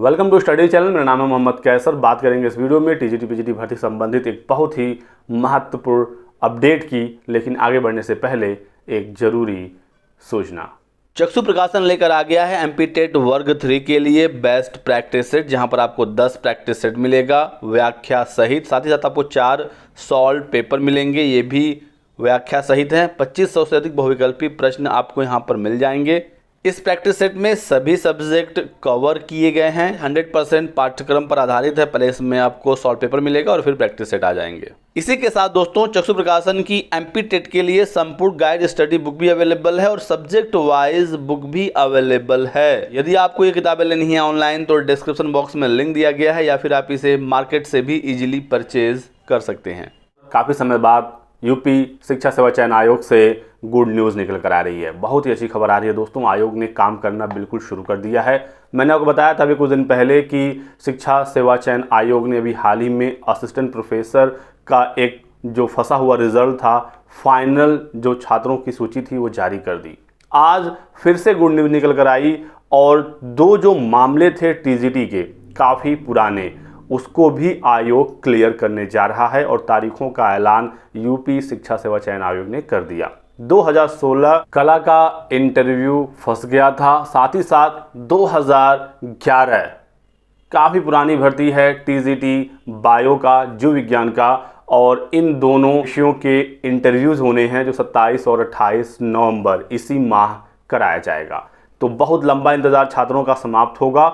Welcome to study channel. मेरा नाम है मोहम्मद कैसर। बात करेंगे इस वीडियो में टीजीटी पीजीटी भर्ती संबंधित एक बहुत ही महत्वपूर्ण अपडेट की। लेकिन आगे बढ़ने से पहले एक जरूरी सूचना। चक्षु प्रकाशन लेकर आ गया है एमपी टेट वर्ग 3 के लिए बेस्ट प्रैक्टिस सेट, जहां पर आपको 10 प्रैक्टिस सेट मिलेगा व्याख्या सहित। साथ ही साथ आपको 4 सॉल्व पेपर मिलेंगे, ये भी व्याख्या सहित हैं। 2500 से अधिक बहुविकल्पी प्रश्न आपको यहां पर मिल जाएंगे। इस प्रैक्टिस सेट में सभी सब्जेक्ट कवर किए गए हैं। 100% पाठ्यक्रम पर आधारित है। पहले इसमें आपको सॉल्व पेपर मिलेगा और फिर प्रैक्टिस सेट आ जाएंगे। इसी के साथ दोस्तों चक्षु प्रकाशन की एमपी टेट के लिए संपूर्ण गाइड स्टडी बुक भी अवेलेबल है और सब्जेक्ट वाइज बुक भी अवेलेबल है। यदि आपको ये किताबें लेनी है ऑनलाइन तो डिस्क्रिप्शन बॉक्स में लिंक दिया गया है, या फिर आप इसे मार्केट से भी इजीली परचेज कर सकते हैं। काफ़ी समय बाद यूपी शिक्षा सेवा चयन आयोग से गुड न्यूज़ निकल कर आ रही है। बहुत ही अच्छी खबर आ रही है दोस्तों। आयोग ने काम करना बिल्कुल शुरू कर दिया है। मैंने आपको बताया था अभी कुछ दिन पहले कि शिक्षा सेवा चयन आयोग ने अभी हाल ही में असिस्टेंट प्रोफेसर का एक जो फंसा हुआ रिजल्ट था, फाइनल जो छात्रों की सूची थी वो जारी कर दी। आज फिर से गुड न्यूज़ निकल कर आई और दो जो मामले थे टीजीटी के काफ़ी पुराने, उसको भी आयोग क्लियर करने जा रहा है और तारीखों का ऐलान यूपी शिक्षा सेवा चयन आयोग ने कर दिया। 2016 कला का इंटरव्यू फंस गया था, साथ ही साथ 2011 काफ़ी पुरानी भर्ती है टीजीटी बायो का, जीव विज्ञान का, और इन दोनों विषयों के इंटरव्यूज़ होने हैं जो 27 और 28 नवंबर इसी माह कराया जाएगा। तो बहुत लंबा इंतज़ार छात्रों का समाप्त होगा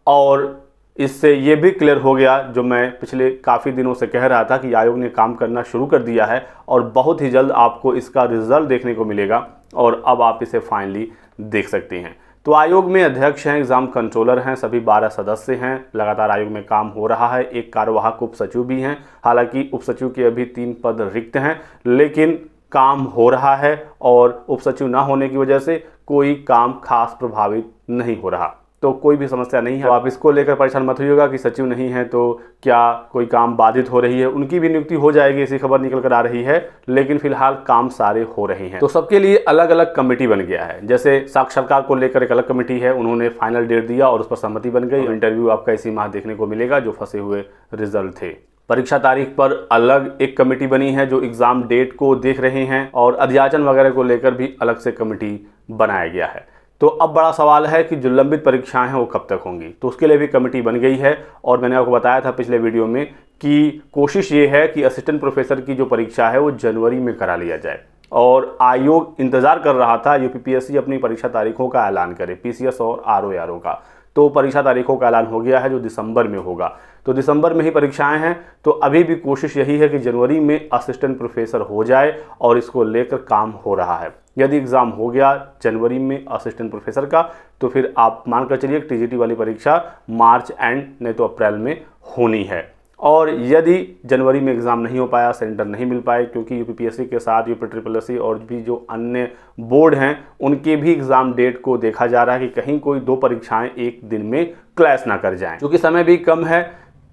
और इससे ये भी क्लियर हो गया जो मैं पिछले काफ़ी दिनों से कह रहा था कि आयोग ने काम करना शुरू कर दिया है और बहुत ही जल्द आपको इसका रिजल्ट देखने को मिलेगा और अब आप इसे फाइनली देख सकते हैं। तो आयोग में अध्यक्ष हैं, एग्ज़ाम कंट्रोलर हैं, सभी 12 सदस्य हैं। लगातार आयोग में काम हो रहा है। एक कार्यवाहक उप सचिव भी हैं। हालांकि उप सचिव के अभी 3 पद रिक्त हैं, लेकिन काम हो रहा है और उप सचिव ना होने की वजह से कोई काम खास प्रभावित नहीं हो रहा। तो कोई भी समस्या नहीं है। तो आप इसको लेकर परेशान मत होइएगा कि सचिव नहीं है तो क्या कोई काम बाधित हो रही है। उनकी भी नियुक्ति हो जाएगी, ऐसी खबर निकल कर आ रही है, लेकिन फिलहाल काम सारे हो रहे हैं। तो सबके लिए अलग अलग कमेटी बन गया है। जैसे साक्षात्कार को लेकर एक अलग कमेटी है, उन्होंने फाइनल डेट दिया और उस पर सहमति बन गई। इंटरव्यू आपका इसी माह देखने को मिलेगा जो फंसे हुए रिजल्ट थे। परीक्षा तारीख पर अलग एक कमेटी बनी है जो एग्ज़ाम डेट को देख रहे हैं और अध्याचन वगैरह को लेकर भी अलग से कमेटी बनाया गया है। तो अब बड़ा सवाल है कि जो लंबित परीक्षाएं हैं वो कब तक होंगी, तो उसके लिए भी कमेटी बन गई है। और मैंने आपको बताया था पिछले वीडियो में कि कोशिश ये है कि असिस्टेंट प्रोफेसर की जो परीक्षा है वो जनवरी में करा लिया जाए और आयोग इंतज़ार कर रहा था यूपीपीएससी अपनी परीक्षा तारीखों का ऐलान करे, पीसीएस और आरओ का। तो परीक्षा तारीखों का ऐलान हो गया है जो दिसंबर में होगा। तो दिसंबर में ही परीक्षाएं हैं। तो अभी भी कोशिश यही है कि जनवरी में असिस्टेंट प्रोफेसर हो जाए और इसको लेकर काम हो रहा है। यदि एग्ज़ाम हो गया जनवरी में असिस्टेंट प्रोफेसर का तो फिर आप मानकर चलिए टीजीटी वाली परीक्षा मार्च एंड नहीं तो अप्रैल में होनी है। और यदि जनवरी में एग्ज़ाम नहीं हो पाया, सेंटर नहीं मिल पाए, क्योंकि यूपीपीएससी के साथ यूपीट्रिपलएससी और भी जो अन्य बोर्ड हैं उनके भी एग्ज़ाम डेट को देखा जा रहा है कि कहीं कोई 2 परीक्षाएं एक दिन में क्लैश ना कर जाएं। क्योंकि समय भी कम है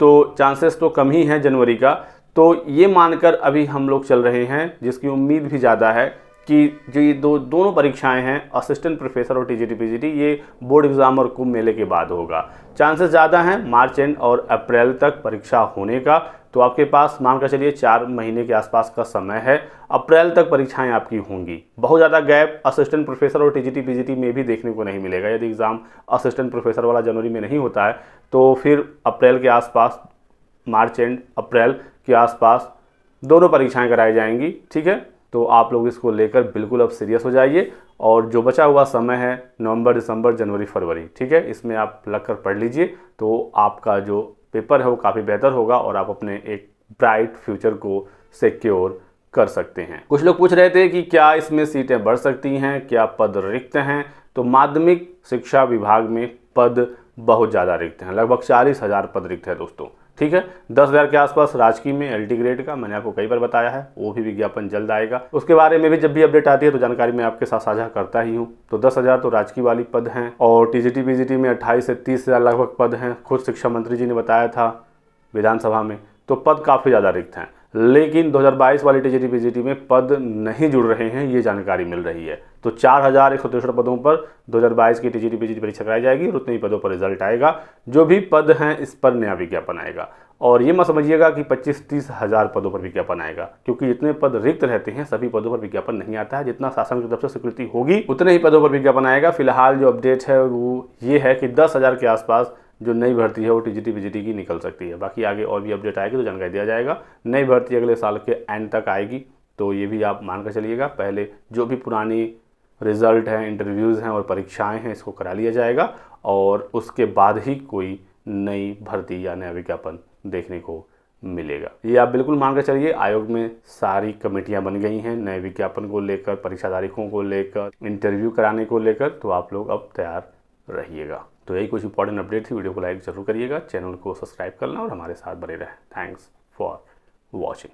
तो चांसेस तो कम ही हैं जनवरी का। तो ये मानकर अभी हम लोग चल रहे हैं, जिसकी उम्मीद भी ज़्यादा है कि जो ये दोनों परीक्षाएं हैं असिस्टेंट प्रोफेसर और टीजीटी पीजीटी, ये बोर्ड एग्ज़ाम और कुंभ मेले के बाद होगा। चांसेस ज़्यादा हैं मार्च एंड और अप्रैल तक परीक्षा होने का। तो आपके पास मानकर चलिए 4 महीने के आसपास का समय है। अप्रैल तक परीक्षाएं आपकी होंगी। बहुत ज़्यादा गैप असिस्टेंट प्रोफेसर और टीजीटी पीजीटी में भी देखने को नहीं मिलेगा। यदि एग्ज़ाम असिस्टेंट प्रोफेसर वाला जनवरी में नहीं होता है तो फिर अप्रैल के आसपास, मार्च एंड अप्रैल के आसपास दोनों परीक्षाएँ कराई जाएंगी। ठीक है, तो आप लोग इसको लेकर बिल्कुल अब सीरियस हो जाइए और जो बचा हुआ समय है नवंबर, दिसंबर, जनवरी, फरवरी, ठीक है, इसमें आप लग कर पढ़ लीजिए तो आपका जो पेपर है वो काफ़ी बेहतर होगा और आप अपने एक ब्राइट फ्यूचर को सिक्योर कर सकते हैं। कुछ लोग पूछ रहे थे कि क्या इसमें सीटें बढ़ सकती हैं, क्या पद रिक्त हैं। तो माध्यमिक शिक्षा विभाग में पद बहुत ज़्यादा रिक्त हैं, लगभग 40,000 पद रिक्त है दोस्तों। ठीक है, 10,000 के आसपास राजकीय में एलटी ग्रेड का मैंने आपको कई बार बताया है, वो भी विज्ञापन जल्द आएगा। उसके बारे में भी जब भी अपडेट आती है तो जानकारी मैं आपके साथ साझा करता ही हूँ। तो 10,000 तो राजकीय वाली पद हैं और टीजीटी पीजीटी में 28 से 30,000 लगभग पद हैं। खुद शिक्षा मंत्री जी ने बताया था विधानसभा में। तो पद काफ़ी ज़्यादा रिक्त हैं। लेकिन 2022 वाली टीजीटी पीजीटी में पद नहीं जुड़ रहे हैं, ये जानकारी मिल रही है। तो 4163 पदों पर 2022 की टीजीटी पीजीटी परीक्षा कराई जाएगी और उतने ही पदों पर रिजल्ट आएगा। जो भी पद हैं इस पर नया विज्ञापन आएगा। और ये मत समझिएगा कि 25-30 हज़ार पदों पर विज्ञापन आएगा, क्योंकि जितने पद रिक्त रहते हैं सभी पदों पर विज्ञापन नहीं आता है। जितना शासन की तरफ से स्वीकृति होगी उतने ही पदों पर विज्ञापन आएगा। फिलहाल जो अपडेट है वो ये है कि 10,000 के आसपास जो नई भर्ती है वो टीजीटी पीजीटी की निकल सकती है। बाकी आगे और भी अपडेट आएगी तो जानकारी दिया जाएगा। नई भर्ती अगले साल के एंड तक आएगी, तो ये भी आप मान कर चलिएगा। पहले जो भी पुरानी रिजल्ट हैं, इंटरव्यूज़ हैं और परीक्षाएं हैं, इसको करा लिया जाएगा और उसके बाद ही कोई नई भर्ती या नया विज्ञापन देखने को मिलेगा। ये आप बिल्कुल मान कर चलिए। आयोग में सारी कमेटियां बन गई हैं नए विज्ञापन को लेकर, परीक्षा तारीखों को लेकर, इंटरव्यू कराने को लेकर। तो आप लोग अब तैयार रहिएगा। तो यही कुछ इंपॉर्टेंट अपडेट थी। वीडियो को लाइक जरूर करिएगा, चैनल को सब्सक्राइब करना और हमारे साथ बने रहें। Thanks for watching.